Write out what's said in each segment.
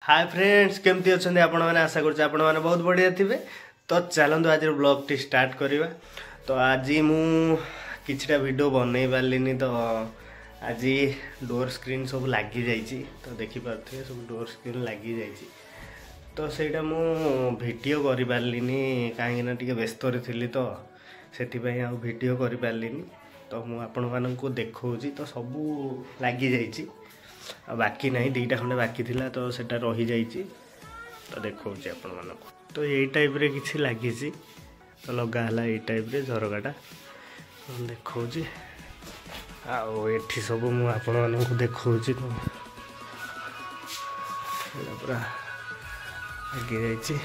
Hi friends केमती अच्छा आपण मैंने आशा कर आपण मैंने बहुत बढ़िया थे। तो चलतु आज ब्लॉग टी स्टार्ट करवा। तो आज मु किछटा वीडियो बनई पार्लिनी। तो आज डोर स्क्रीन सब लगी जाइए तो देखिपे सब डोर स्क्रीन लगी जाइए। तो सहीटा मु वीडियो कर पार्लिनी कहीं टे व्यस्त थी तो से वीडियो कर पार्लिनी। तो मु आपण मानक देखौची तो सबू लगी जाइए बाकी नहीं दीटा खंडे बाकी थिला तो सेटा रही जाइए। तो देखौची आपण मानक तो यही टाइप रे किछि लगी तो लगा हला यही टाइप रे झरकाटा देखौची आउ एठी सब मु आपण मानक देखौची। तो पूरा लगी जाइए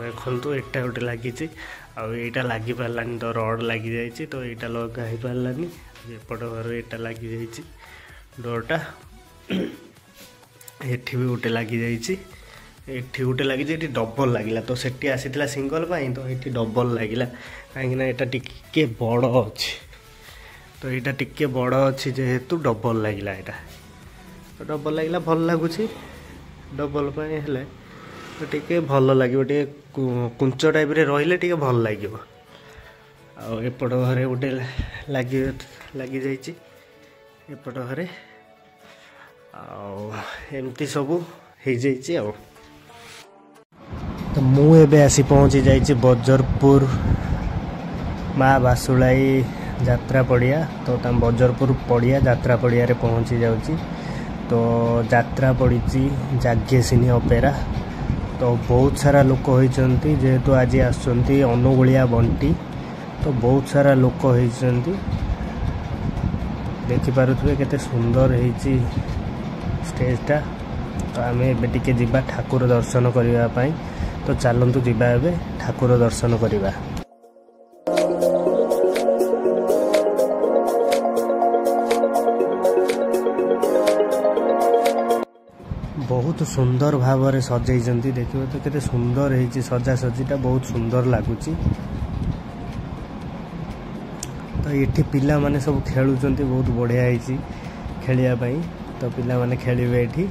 देखु एटा गोटे लगी आईटा लगी पार्लानी। तो रड लगी जाइए तो यहाँ लगा ही पार्लानी एपट घर यहाँ लगी जाइए डोरटा एठी भी गोटे लगी जाइए एठी गोटे लगी डबल लगिला। तो सेठी आसीथिला सिंगल पाई तो ये डबल लगिला कहीं यहाँ टिके बड़ अच्छी। तो यहाँ टिके बड़ अच्छी जेहेतु डबल लगिला यहाँ तो डबल लगिला भल लगुच डबल पाई हेले तो टिके भल लगे टे कुंच टाइप रे रहिले टिके भल लगे। आउट घरे गोटे लगी जाइए एपट घरे आमती सबू हो जाइए। तो मुझे आसी पहुँची जाइए बजरपुर माँ बासुलाई यात्रा पड़िया। तो बजरपुर पड़िया यात्रा पड़िया रे पहुँची जाऊँगी। तो यात्रा पड़ी जाग्यसिनी अपेरा। तो बहुत सारा लोक होती जेहेतु आज आसुँच अनुगुलिया बंटी। तो बहुत सारा लोक होती देखिपे केते सुंदर होती स्टेजटा। तो आम एबे जिबा ठाकुर दर्शन करने। तो चलतु जिबा एबे ठाकुर दर्शन करवा। बहुत सुंदर भाव में सजाई देखिए तो केते सुंदर होती सजा सजीटा बहुत सुंदर लगुच। तो ये पिला माने सब खेलुंट बहुत बढ़िया होती खेलियापाई। तो पिला माने खेलिबे एठी।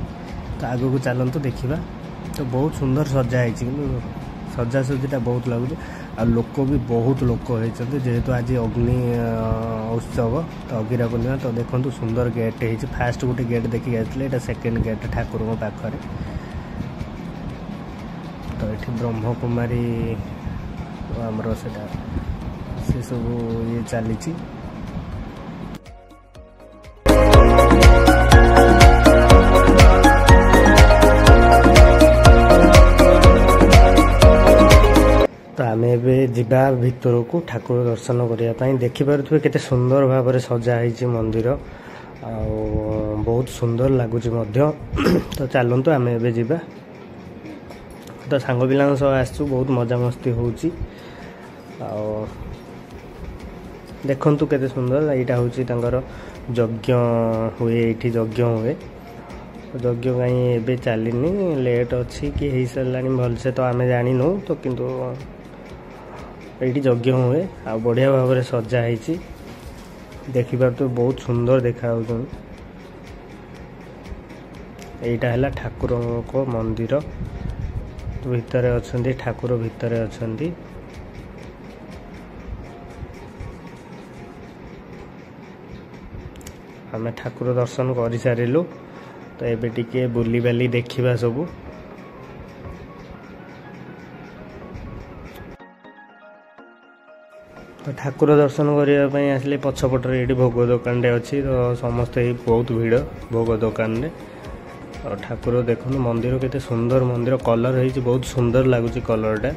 तो आगो को चलतु देखिबा। तो बहुत सुंदर सजा होती कि सजा सजीटा बहुत लगुच आ लोक भी बहुत लोक होती जेहेतु आज अग्नि उत्सव तो अगिरा पूर्णिमा। तो देखो सुंदर गेट हो फास्ट गोटे गेट देखिए आते सेकेंड गेट ठाकुर पाखे। तो ये ब्रह्मकुमारी आमर से सब ये चली। तो आम एबा भितर को ठाकुर दर्शन करने देखिपे केते सुंदर भाव में सजाई मंदिर आ बहुत सुंदर लगुच। तो चलतु आम एबे जिबा। तो सांग पिला सब आसु बहुत मजा मस्ती होची देखंतु केते सुंदर। यहाँ हूँ यज्ञ हुए ये यज्ञ हुए यज्ञ कहीं एबे चलनी लेट अच्छी कि हो सारा भलसे तो आम जानु। तो किंतु ये यज्ञ हुए आ बढ़िया भाव में सजाई देखिपार तो बहुत सुंदर देखा। यहाँ है ठाकुर को मंदिर तो भितर अच्छा ठाकुर भितर अच्छा। आम ठाकुर दर्शन कर सारू। तो एबे टिके बुली बाली देखा सबू। तो ठाकुर दर्शन करने आसले पछपटर ये भोग दुकान अच्छी। तो समस्ते बहुत भीड़ भोग दुकान रे। और ठाकुर देखो मंदिर केते सुंदर मंदिर कलर हो बहुत सुंदर लगुच कलरटा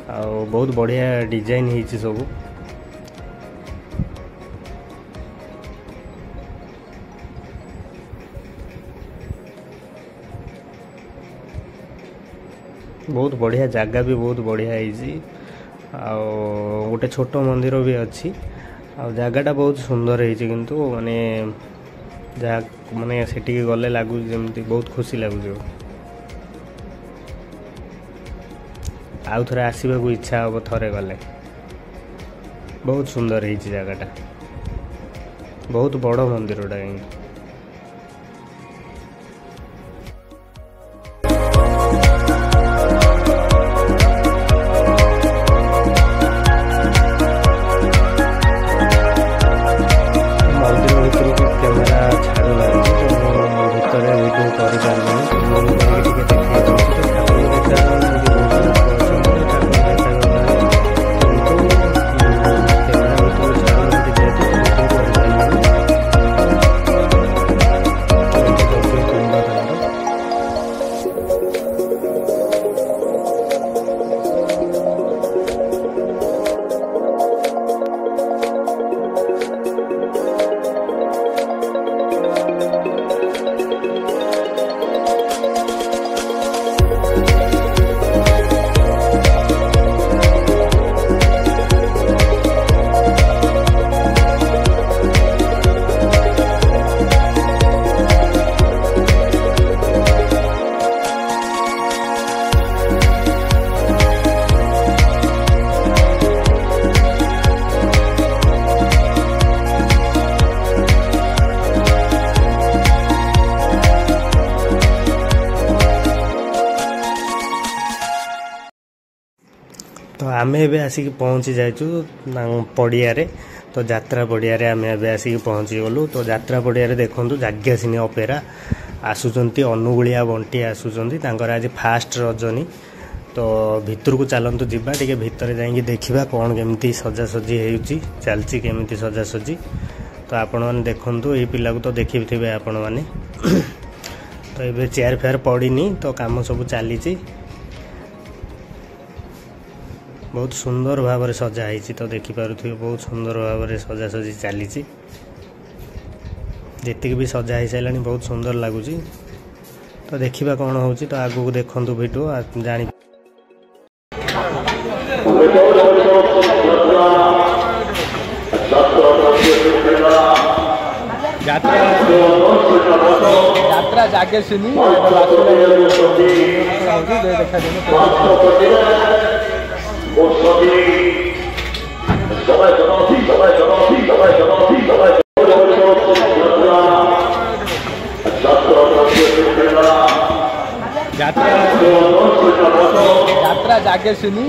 आ बहुत बढ़िया डिजाइन हो सब। बहुत बढ़िया जगह भी बहुत बढ़िया है गोटे छोट मंदिर भी अच्छी जगहटा बहुत सुंदर है किंतु माने जहाँ माने सेठी गले लगुच जमती बहुत खुशी लगुच। आउ थे आसवाक इच्छा हम थे गले बहुत सुंदर है जगहटा बहुत बड़ मंदिरटा। आम एवं आसिक पहुँची जाइचु पड़िया तो यात्रा पड़िया आम एवं आसिक पहुँची गलु तो यात्रा पड़िया देखु जाग्यासिनी अपेरा आसुचंती अनुगुलिया बंटी आसुचंती आज फास्ट रजनी तो भितर को चलतु जीवा टिके भितर जाइए देखा कौन केमती सजासजी होती चलती केमती सजासजी तो आपण मैंने देखु ये पिला को तो देखी थे आपण मैंने तो ये चेयर फेयर पड़नी तो काम सब चली बहुत सुंदर भाव में सजाई तो देखिपे बहुत सुंदर भाव में सजासजी चली जी भी सजा सारा बहुत सुंदर लगुच तो देखा कौन हो तो आगू को देखु वीडियो जानी यात्रा जागे सुनी यात्रा जागे सुनी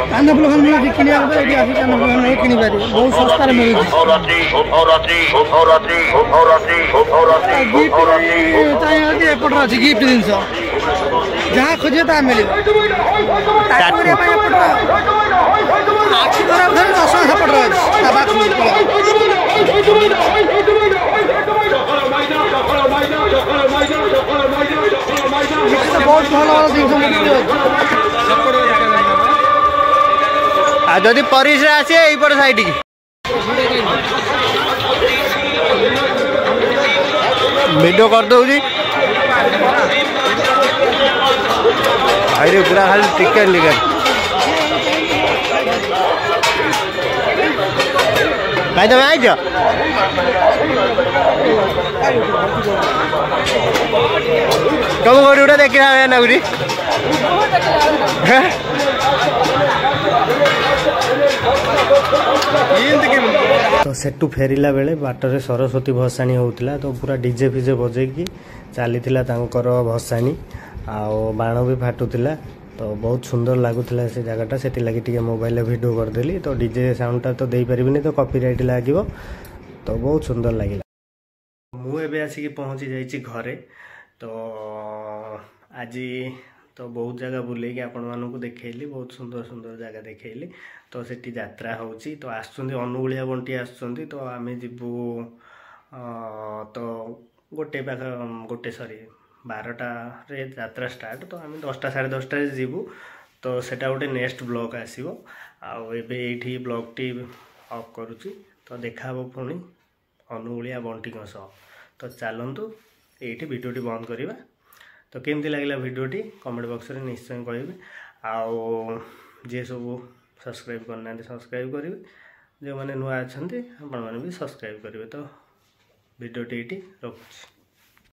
कानफुल मिलूँ कि बहुत सस्ता मिलूँ एपट अच्छी गिफ्ट जिन जहाँ खोजे ता मिले दस सेपट बहुत भल जदि परिश्रा आसे यहीपट साइड की वीडियो कर दूँ पूरा खाली टिकेट निकल भाई तुम आई तुम गोटे देखा नगरी तो सेठू फेरिला बेले बाटर सरस्वती भसाणी होता तो पूरा डीजे फिजे बजेकी चली भसाणी आउ बाण भी फाटुला तो बहुत सुंदर लगुला से जगटा से लगी मोबाइल वीडियो करदेली तो डीजे साउंडटा तो दे पारिनी तो कॉपीराइट लगे तो बहुत सुंदर लगे मुझे आसिक पहुँची जाइए घरे तो आज तो बहुत जगह बुले आपण मानक देखली बहुत सुंदर सुंदर जगह देखली तो सेठी यात्रा होची तो आसुंदी अनुगुलिया बंटी आसुंदी तो आमे जिबू तो गोटे पाख गोटे सॉरी 12टा रे यात्रा स्टार्ट तो आम 10टा 10:30 जीवु तो सेटा गोटे नेक्स्ट ब्लॉग आसीबो आउ एबे एठी ब्लॉग टी ऑफ करूची तो देखा पुणी अनुगुलिया बंटी सह तो चलतु ये भिडियोटी बंद करवा तो केमती लगे भिडियोटी कमेंट बॉक्स में निश्चय करेंगे आउ जी सब सब्सक्राइब करना सब्सक्राइब करेंगे जो मैंने नुआ अच्छा आपण मैंने भी सब्सक्राइब करेंगे तो भिडियोटी रखुच्छी।